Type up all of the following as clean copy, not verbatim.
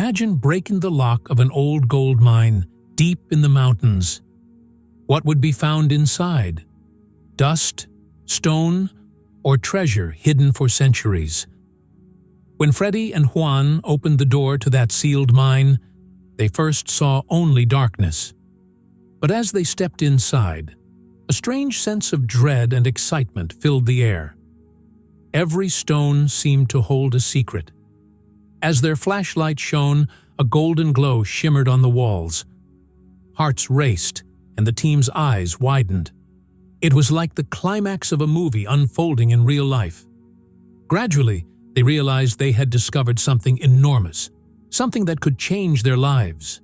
Imagine breaking the lock of an old gold mine deep in the mountains. What would be found inside? Dust, stone, or treasure hidden for centuries? When Freddy and Juan opened the door to that sealed mine, they first saw only darkness. But as they stepped inside, a strange sense of dread and excitement filled the air. Every stone seemed to hold a secret. As their flashlight shone, a golden glow shimmered on the walls. Hearts raced, and the team's eyes widened. It was like the climax of a movie unfolding in real life. Gradually, they realized they had discovered something enormous, something that could change their lives.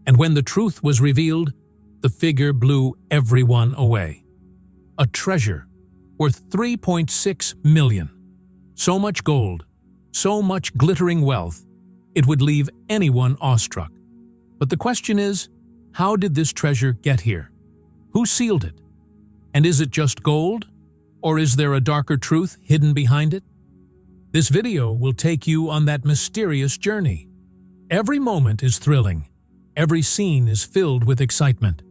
And when the truth was revealed, the figure blew everyone away. A treasure worth 3.6 million. So much gold, so much glittering wealth, it would leave anyone awestruck. But the question is, how did this treasure get here? Who sealed it? And is it just gold? Or is there a darker truth hidden behind it? This video will take you on that mysterious journey. Every moment is thrilling. Every scene is filled with excitement.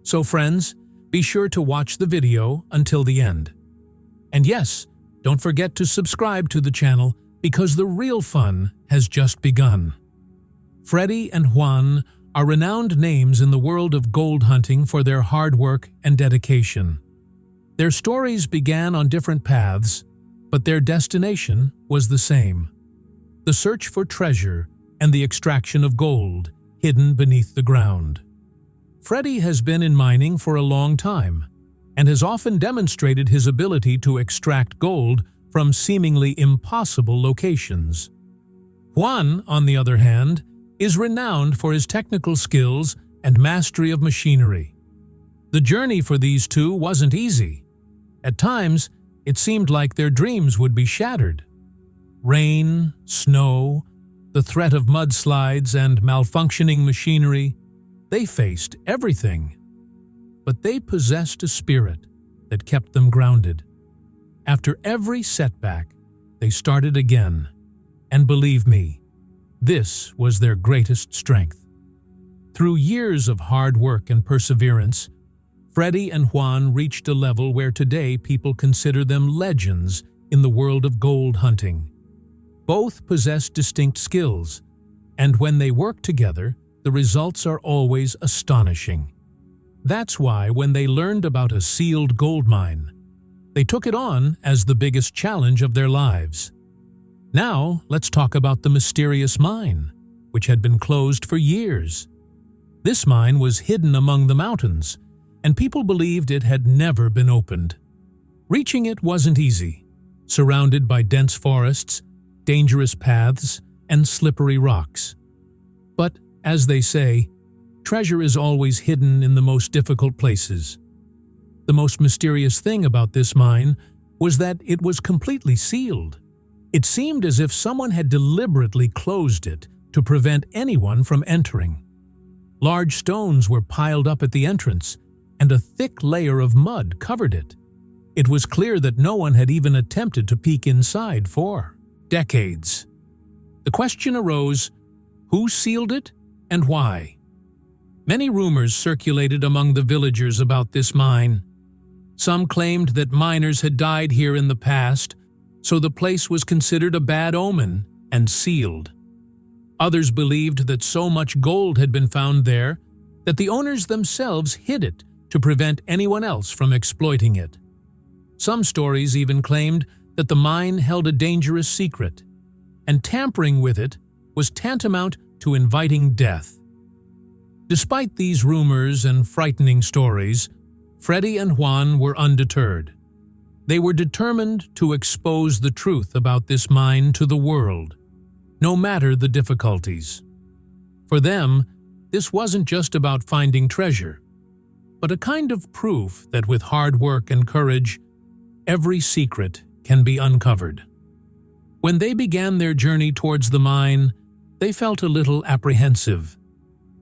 So friends, be sure to watch the video until the end. And yes, don't forget to subscribe to the channel because the real fun has just begun. Freddy and Juan are renowned names in the world of gold hunting for their hard work and dedication. Their stories began on different paths, but their destination was the same: the search for treasure and the extraction of gold hidden beneath the ground. Freddy has been in mining for a long time and has often demonstrated his ability to extract gold from seemingly impossible locations. Juan, on the other hand, is renowned for his technical skills and mastery of machinery. The journey for these two wasn't easy. At times, it seemed like their dreams would be shattered. Rain, snow, the threat of mudslides and malfunctioning machinery, they faced everything. But they possessed a spirit that kept them grounded. After every setback, they started again. And believe me, this was their greatest strength. Through years of hard work and perseverance, Freddy and Juan reached a level where today people consider them legends in the world of gold hunting. Both possess distinct skills, and when they work together, the results are always astonishing. That's why when they learned about a sealed gold mine, they took it on as the biggest challenge of their lives. Now, let's talk about the mysterious mine, which had been closed for years. This mine was hidden among the mountains, and people believed it had never been opened. Reaching it wasn't easy, surrounded by dense forests, dangerous paths, and slippery rocks. But, as they say, treasure is always hidden in the most difficult places. The most mysterious thing about this mine was that it was completely sealed. It seemed as if someone had deliberately closed it to prevent anyone from entering. Large stones were piled up at the entrance, and a thick layer of mud covered it. It was clear that no one had even attempted to peek inside for decades. The question arose, who sealed it and why? Many rumors circulated among the villagers about this mine. Some claimed that miners had died here in the past, so the place was considered a bad omen and sealed. Others believed that so much gold had been found there that the owners themselves hid it to prevent anyone else from exploiting it. Some stories even claimed that the mine held a dangerous secret, and tampering with it was tantamount to inviting death. Despite these rumors and frightening stories, Freddy and Juan were undeterred. They were determined to expose the truth about this mine to the world, no matter the difficulties. For them, this wasn't just about finding treasure, but a kind of proof that with hard work and courage, every secret can be uncovered. When they began their journey towards the mine, they felt a little apprehensive.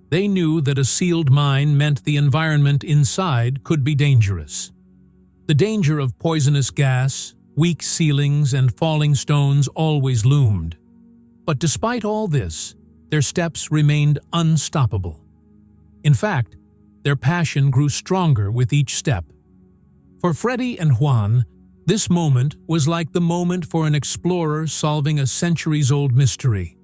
They knew that a sealed mine meant the environment inside could be dangerous. The danger of poisonous gas, weak ceilings, and falling stones always loomed. But despite all this, their steps remained unstoppable. In fact, their passion grew stronger with each step. For Freddy and Juan, this moment was like the moment for an explorer solving a centuries-old mystery.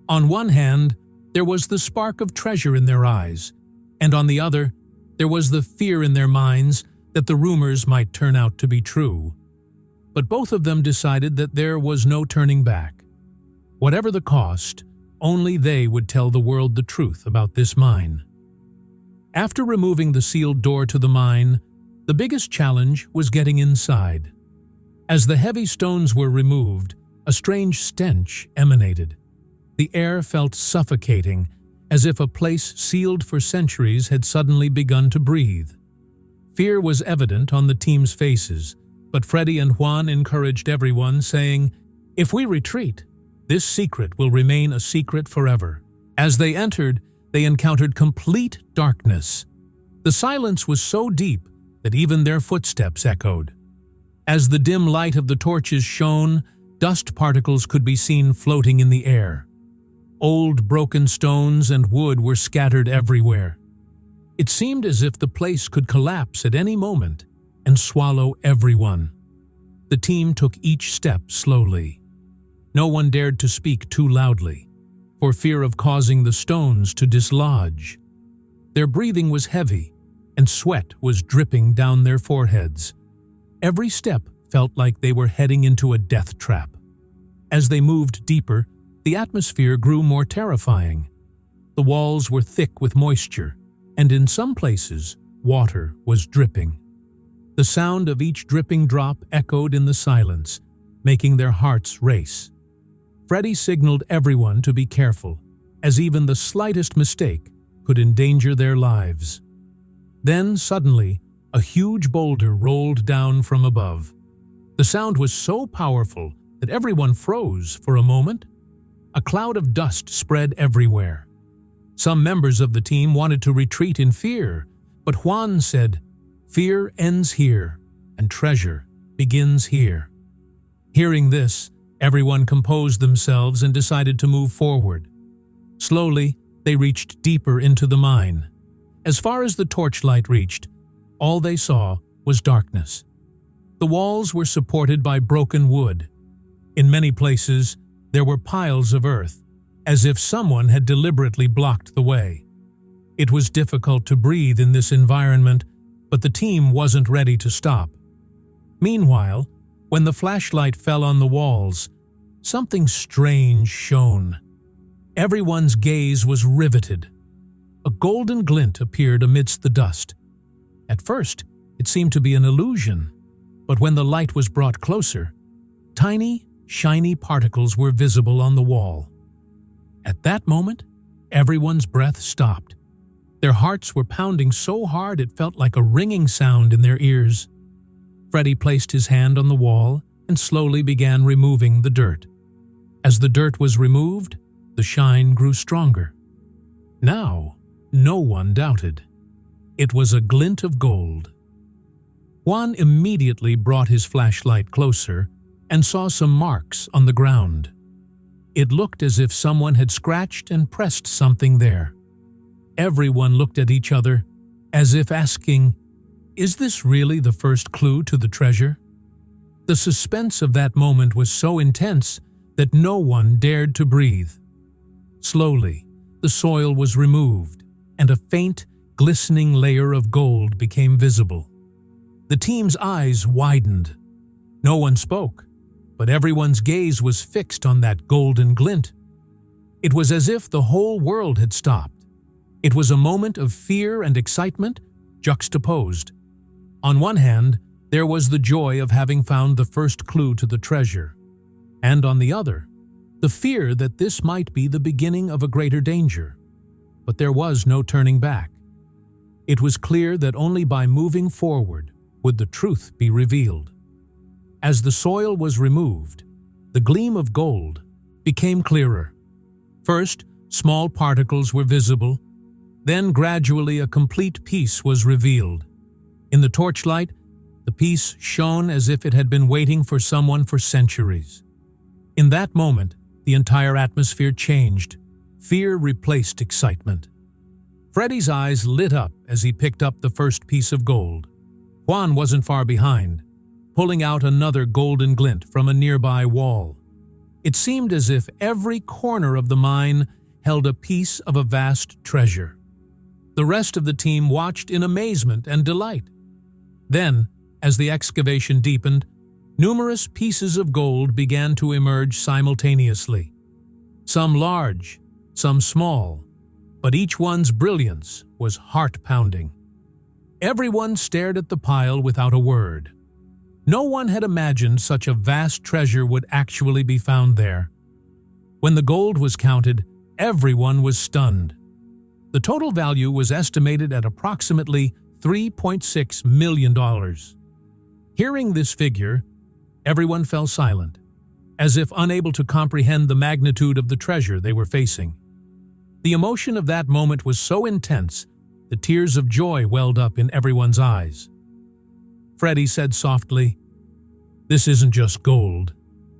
On one hand, there was the spark of treasure in their eyes, and on the other, there was the fear in their minds that the rumors might turn out to be true. But both of them decided that there was no turning back. Whatever the cost, only they would tell the world the truth about this mine. After removing the sealed door to the mine, the biggest challenge was getting inside. As the heavy stones were removed, a strange stench emanated. The air felt suffocating, as if a place sealed for centuries had suddenly begun to breathe. Fear was evident on the team's faces, but Freddy and Juan encouraged everyone, saying, "If we retreat, this secret will remain a secret forever." As they entered, they encountered complete darkness. The silence was so deep that even their footsteps echoed. As the dim light of the torches shone, dust particles could be seen floating in the air. Old broken stones and wood were scattered everywhere. It seemed as if the place could collapse at any moment and swallow everyone. The team took each step slowly. No one dared to speak too loudly, for fear of causing the stones to dislodge. Their breathing was heavy, and sweat was dripping down their foreheads. Every step felt like they were heading into a death trap. As they moved deeper, the atmosphere grew more terrifying. The walls were thick with moisture, and in some places, water was dripping. The sound of each dripping drop echoed in the silence, making their hearts race. Freddy signaled everyone to be careful, as even the slightest mistake could endanger their lives. Then, suddenly, a huge boulder rolled down from above. The sound was so powerful that everyone froze for a moment. A cloud of dust spread everywhere. Some members of the team wanted to retreat in fear, but Juan said, "Fear ends here, and treasure begins here." Hearing this, everyone composed themselves and decided to move forward. Slowly, they reached deeper into the mine. As far as the torchlight reached, all they saw was darkness. The walls were supported by broken wood. In many places, there were piles of earth, as if someone had deliberately blocked the way. It was difficult to breathe in this environment, but the team wasn't ready to stop. Meanwhile, when the flashlight fell on the walls, something strange shone. Everyone's gaze was riveted. A golden glint appeared amidst the dust. At first, it seemed to be an illusion, but when the light was brought closer, tiny, shiny particles were visible on the wall. At that moment, everyone's breath stopped. Their hearts were pounding so hard it felt like a ringing sound in their ears. Freddy placed his hand on the wall and slowly began removing the dirt. As the dirt was removed, the shine grew stronger. Now, no one doubted. It was a glint of gold. Juan immediately brought his flashlight closer and saw some marks on the ground. It looked as if someone had scratched and pressed something there. Everyone looked at each other, as if asking, "Is this really the first clue to the treasure?" The suspense of that moment was so intense that no one dared to breathe. Slowly, the soil was removed, and a faint, glistening layer of gold became visible. The team's eyes widened. No one spoke, but everyone's gaze was fixed on that golden glint. It was as if the whole world had stopped. It was a moment of fear and excitement juxtaposed. On one hand, there was the joy of having found the first clue to the treasure, and on the other, the fear that this might be the beginning of a greater danger. But there was no turning back. It was clear that only by moving forward would the truth be revealed. As the soil was removed, the gleam of gold became clearer. First, small particles were visible. Then gradually a complete piece was revealed. In the torchlight, the piece shone as if it had been waiting for someone for centuries. In that moment, the entire atmosphere changed. fear replaced excitement. Freddy's eyes lit up as he picked up the first piece of gold. Juan wasn't far behind, pulling out another golden glint from a nearby wall. It seemed as if every corner of the mine held a piece of a vast treasure. The rest of the team watched in amazement and delight. Then, as the excavation deepened, numerous pieces of gold began to emerge simultaneously. Some large, some small, but each one's brilliance was heart-pounding. Everyone stared at the pile without a word. No one had imagined such a vast treasure would actually be found there. When the gold was counted, everyone was stunned. The total value was estimated at approximately $3.6 million. Hearing this figure, everyone fell silent, as if unable to comprehend the magnitude of the treasure they were facing. The emotion of that moment was so intense, the tears of joy welled up in everyone's eyes. Freddy said softly, "This isn't just gold.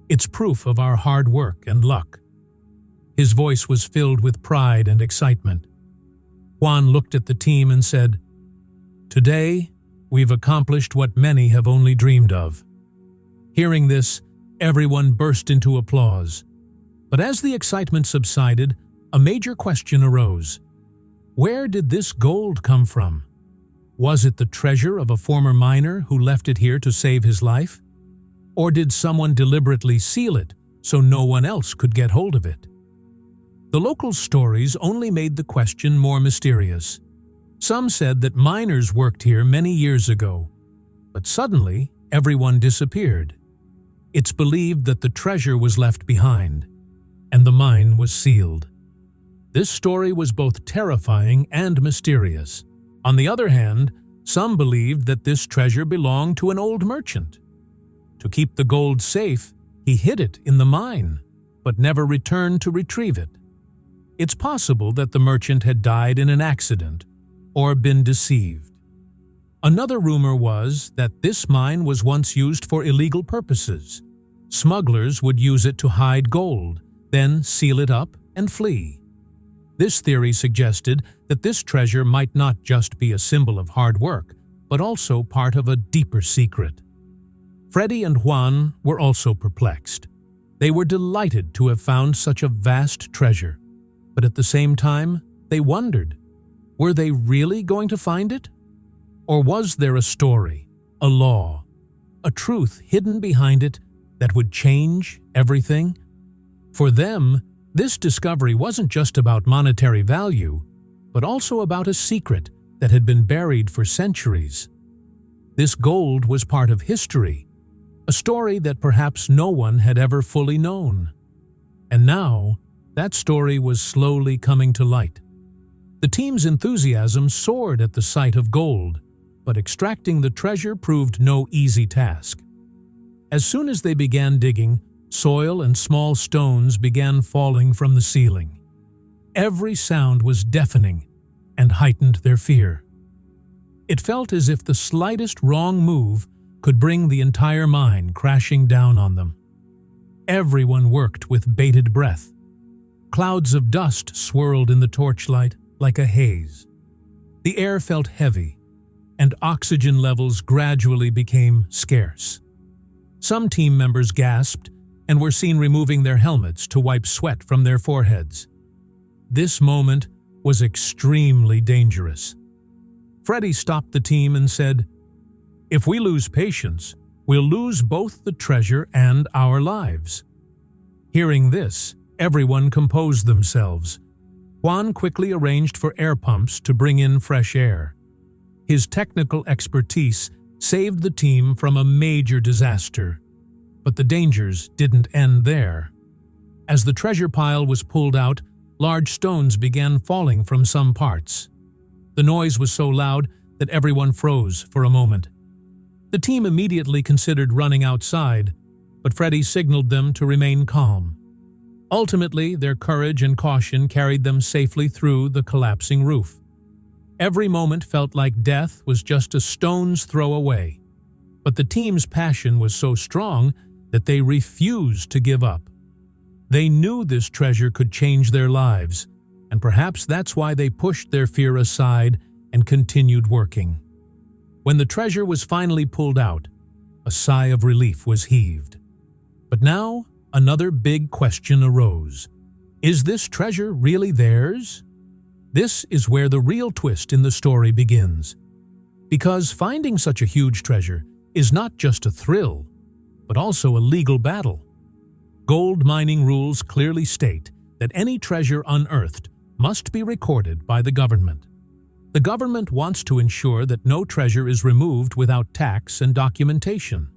It's proof of our hard work and luck." His voice was filled with pride and excitement. Juan looked at the team and said, "Today, we've accomplished what many have only dreamed of." Hearing this, everyone burst into applause. But as the excitement subsided, a major question arose. Where did this gold come from? Was it the treasure of a former miner who left it here to save his life? Or did someone deliberately seal it so no one else could get hold of it? The local stories only made the question more mysterious. Some said that miners worked here many years ago, but suddenly everyone disappeared. It's believed that the treasure was left behind, and the mine was sealed. This story was both terrifying and mysterious. On the other hand, some believed that this treasure belonged to an old merchant. To keep the gold safe, he hid it in the mine, but never returned to retrieve it. It's possible that the merchant had died in an accident or been deceived. Another rumor was that this mine was once used for illegal purposes. Smugglers would use it to hide gold, then seal it up and flee. This theory suggested that this treasure might not just be a symbol of hard work, but also part of a deeper secret. Freddy and Juan were also perplexed. They were delighted to have found such a vast treasure, but at the same time, they wondered, were they really going to find it? Or was there a story, a law, a truth hidden behind it that would change everything? For them, this discovery wasn't just about monetary value, but also about a secret that had been buried for centuries. This gold was part of history, a story that perhaps no one had ever fully known. And now, that story was slowly coming to light. The team's enthusiasm soared at the sight of gold, but extracting the treasure proved no easy task. As soon as they began digging, soil and small stones began falling from the ceiling. Every sound was deafening and heightened their fear. It felt as if the slightest wrong move could bring the entire mine crashing down on them. Everyone worked with bated breath. Clouds of dust swirled in the torchlight like a haze. The air felt heavy, and oxygen levels gradually became scarce. Some team members gasped and were seen removing their helmets to wipe sweat from their foreheads. This moment was extremely dangerous. Freddy stopped the team and said, "If we lose patience, we'll lose both the treasure and our lives." Hearing this, everyone composed themselves. Juan quickly arranged for air pumps to bring in fresh air. His technical expertise saved the team from a major disaster. But the dangers didn't end there. As the treasure pile was pulled out, large stones began falling from some parts. The noise was so loud that everyone froze for a moment. The team immediately considered running outside, but Freddy signaled them to remain calm. Ultimately, their courage and caution carried them safely through the collapsing roof. Every moment felt like death was just a stone's throw away. But the team's passion was so strong that they refused to give up. They knew this treasure could change their lives, and perhaps that's why they pushed their fear aside and continued working. When the treasure was finally pulled out, a sigh of relief was heaved. But now, another big question arose. Is this treasure really theirs? This is where the real twist in the story begins. Because finding such a huge treasure is not just a thrill, but also a legal battle. Gold mining rules clearly state that any treasure unearthed must be recorded by the government. The government wants to ensure that no treasure is removed without tax and documentation.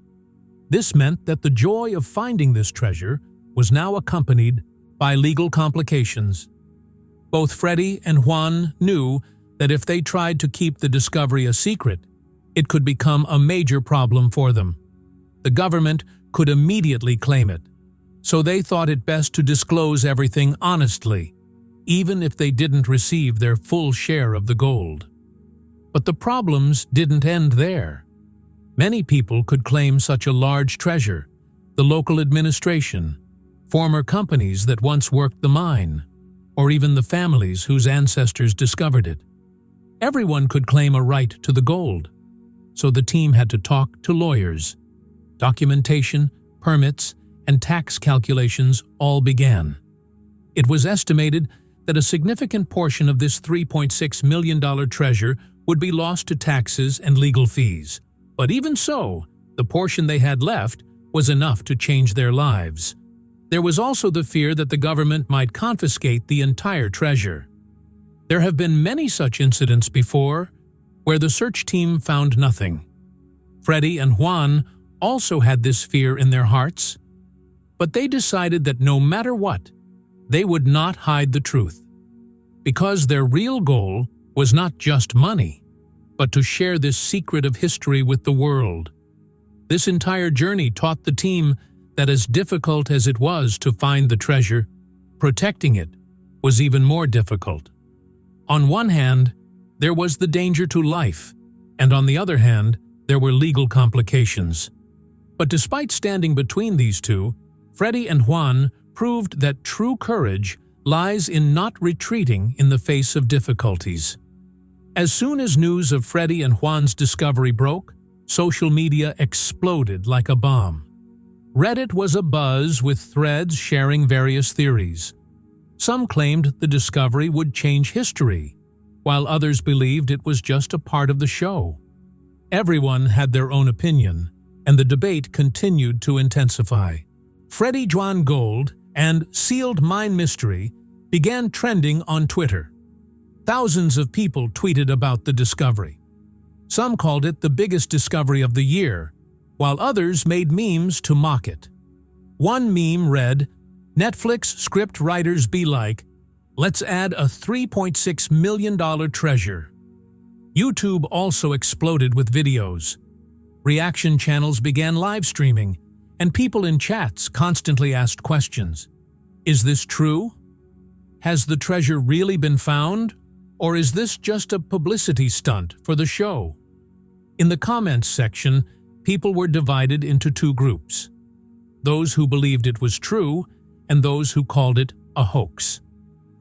This meant that the joy of finding this treasure was now accompanied by legal complications. Both Freddy and Juan knew that if they tried to keep the discovery a secret, it could become a major problem for them. The government could immediately claim it, so they thought it best to disclose everything honestly, even if they didn't receive their full share of the gold. But the problems didn't end there. Many people could claim such a large treasure: the local administration, former companies that once worked the mine, or even the families whose ancestors discovered it. Everyone could claim a right to the gold, so the team had to talk to lawyers. Documentation, permits, and tax calculations all began. It was estimated that a significant portion of this $3.6 million treasure would be lost to taxes and legal fees. But even so, the portion they had left was enough to change their lives. There was also the fear that the government might confiscate the entire treasure. There have been many such incidents before, where the search team found nothing. Freddy and Juan also had this fear in their hearts, but they decided that no matter what, they would not hide the truth, because their real goal was not just money, but to share this secret of history with the world. This entire journey taught the team that as difficult as it was to find the treasure, protecting it was even more difficult. On one hand, there was the danger to life, and on the other hand, there were legal complications. But despite standing between these two, Freddy and Juan proved that true courage lies in not retreating in the face of difficulties. As soon as news of Freddy and Juan's discovery broke, social media exploded like a bomb. Reddit was abuzz with threads sharing various theories. Some claimed the discovery would change history, while others believed it was just a part of the show. Everyone had their own opinion, and the debate continued to intensify. Freddy Juan Gold and Sealed Mine Mystery began trending on Twitter. Thousands of people tweeted about the discovery. Some called it the biggest discovery of the year, while others made memes to mock it. One meme read, "Netflix script writers be like, let's add a $3.6 million treasure." YouTube also exploded with videos. Reaction channels began live streaming, and people in chats constantly asked questions. Is this true? Has the treasure really been found? Or is this just a publicity stunt for the show? In the comments section, people were divided into two groups: those who believed it was true and those who called it a hoax.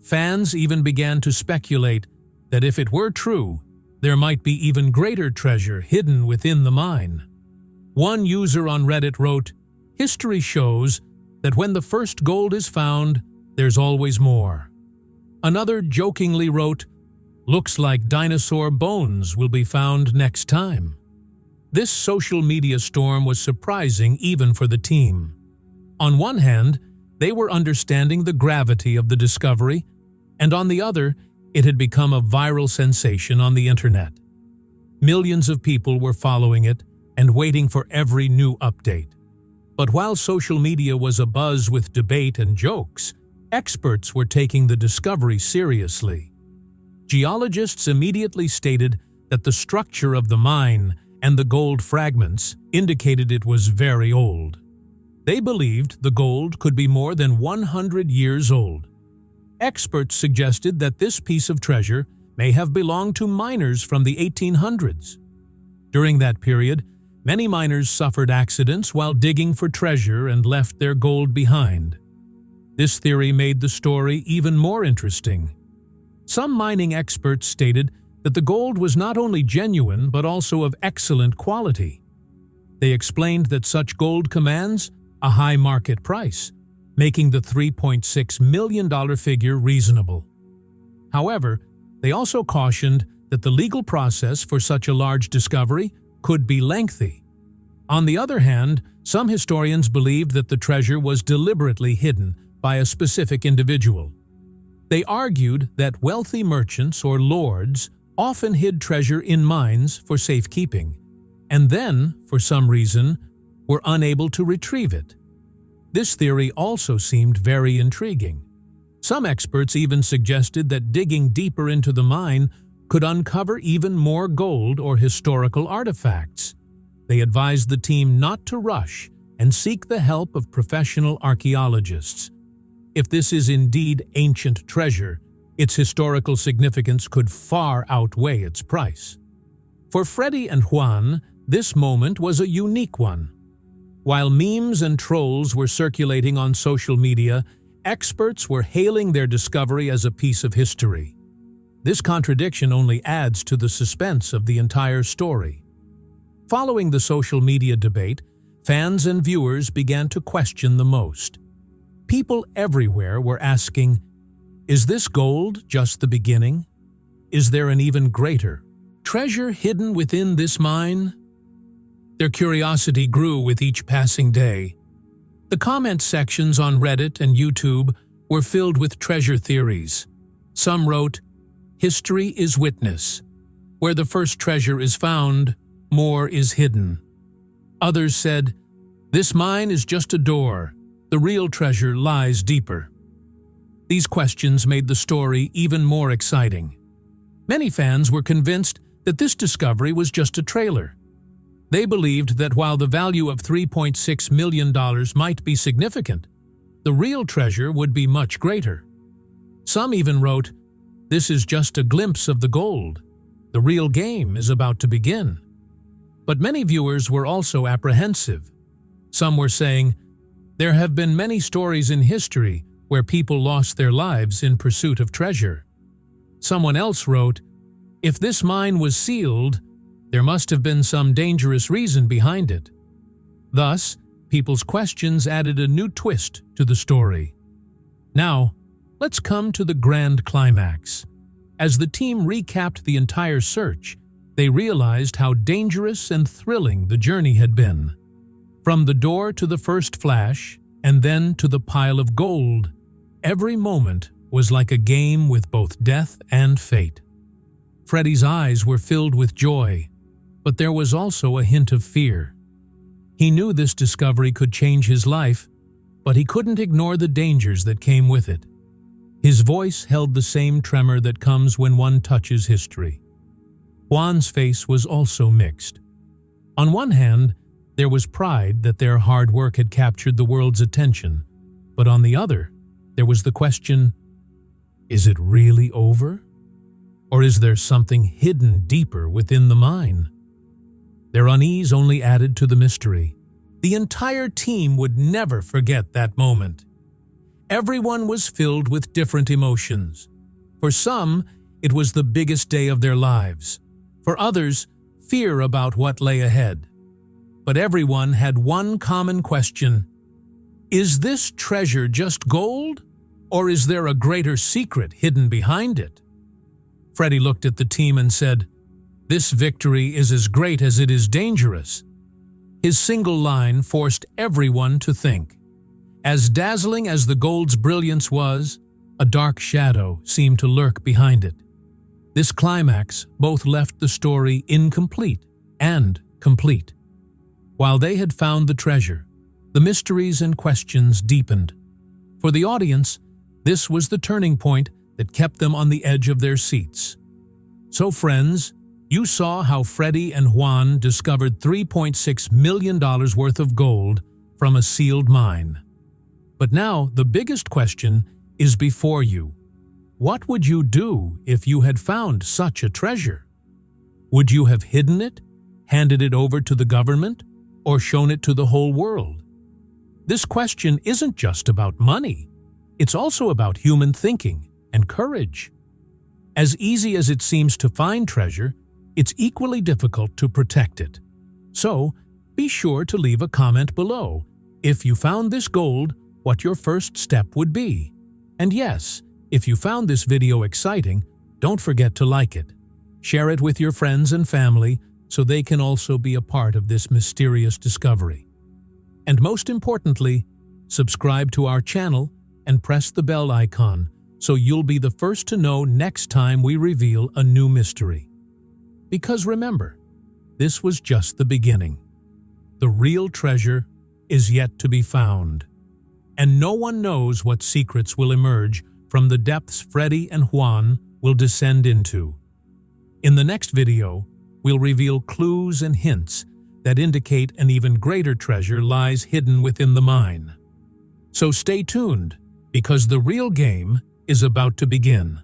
Fans even began to speculate that if it were true, there might be even greater treasure hidden within the mine. One user on Reddit wrote, "History shows that when the first gold is found, there's always more." Another jokingly wrote, "Looks like dinosaur bones will be found next time." This social media storm was surprising even for the team. On one hand, they were understanding the gravity of the discovery, and on the other, it had become a viral sensation on the internet. Millions of people were following it and waiting for every new update. But while social media was abuzz with debate and jokes, experts were taking the discovery seriously. Geologists immediately stated that the structure of the mine and the gold fragments indicated it was very old. They believed the gold could be more than 100 years old. Experts suggested that this piece of treasure may have belonged to miners from the 1800s. During that period, many miners suffered accidents while digging for treasure and left their gold behind. This theory made the story even more interesting. Some mining experts stated that the gold was not only genuine but also of excellent quality. They explained that such gold commands a high market price, making the $3.6 million figure reasonable. However, they also cautioned that the legal process for such a large discovery could be lengthy. On the other hand, some historians believed that the treasure was deliberately hidden by a specific individual. They argued that wealthy merchants or lords often hid treasure in mines for safekeeping, and then, for some reason, were unable to retrieve it. This theory also seemed very intriguing. Some experts even suggested that digging deeper into the mine could uncover even more gold or historical artifacts. They advised the team not to rush and seek the help of professional archaeologists. If this is indeed ancient treasure, its historical significance could far outweigh its price. For Freddy and Juan, this moment was a unique one. While memes and trolls were circulating on social media, experts were hailing their discovery as a piece of history. This contradiction only adds to the suspense of the entire story. Following the social media debate, fans and viewers began to question the most. People everywhere were asking, is this gold just the beginning? Is there an even greater treasure hidden within this mine? Their curiosity grew with each passing day. The comment sections on Reddit and YouTube were filled with treasure theories. Some wrote, "History is witness. Where the first treasure is found, more is hidden." Others said, "This mine is just a door. The real treasure lies deeper." These questions made the story even more exciting. Many fans were convinced that this discovery was just a trailer. They believed that while the value of $3.6 million might be significant, the real treasure would be much greater. Some even wrote, "This is just a glimpse of the gold. The real game is about to begin." But many viewers were also apprehensive. Some were saying, "There have been many stories in history where people lost their lives in pursuit of treasure." Someone else wrote, "If this mine was sealed, there must have been some dangerous reason behind it." Thus, people's questions added a new twist to the story. Now, let's come to the grand climax. As the team recapped the entire search, they realized how dangerous and thrilling the journey had been. From the door to the first flash, and then to the pile of gold, every moment was like a game with both death and fate. Freddy's eyes were filled with joy, but there was also a hint of fear. He knew this discovery could change his life, but he couldn't ignore the dangers that came with it. His voice held the same tremor that comes when one touches history. Juan's face was also mixed. On one hand, there was pride that their hard work had captured the world's attention, but on the other, there was the question, is it really over? Or is there something hidden deeper within the mine? Their unease only added to the mystery. The entire team would never forget that moment. Everyone was filled with different emotions. For some, it was the biggest day of their lives. For others, fear about what lay ahead. But everyone had one common question. Is this treasure just gold? Or is there a greater secret hidden behind it? Freddy looked at the team and said, "This victory is as great as it is dangerous." His single line forced everyone to think. As dazzling as the gold's brilliance was, a dark shadow seemed to lurk behind it. This climax both left the story incomplete and complete. While they had found the treasure, the mysteries and questions deepened. For the audience, this was the turning point that kept them on the edge of their seats. So friends, you saw how Freddy and Juan discovered $3.6 million worth of gold from a sealed mine. But now the biggest question is before you. What would you do if you had found such a treasure? Would you have hidden it, handed it over to the government, or shown it to the whole world? This question isn't just about money. It's also about human thinking and courage. As easy as it seems to find treasure, it's equally difficult to protect it. So, be sure to leave a comment below if you found this gold, what your first step would be. And yes, if you found this video exciting, don't forget to like it. Share it with your friends and family so they can also be a part of this mysterious discovery. And most importantly, subscribe to our channel and press the bell icon so you'll be the first to know next time we reveal a new mystery. Because remember, this was just the beginning. The real treasure is yet to be found. And no one knows what secrets will emerge from the depths Freddy and Juan will descend into. In the next video, we'll reveal clues and hints that indicate an even greater treasure lies hidden within the mine. So stay tuned, because the real game is about to begin.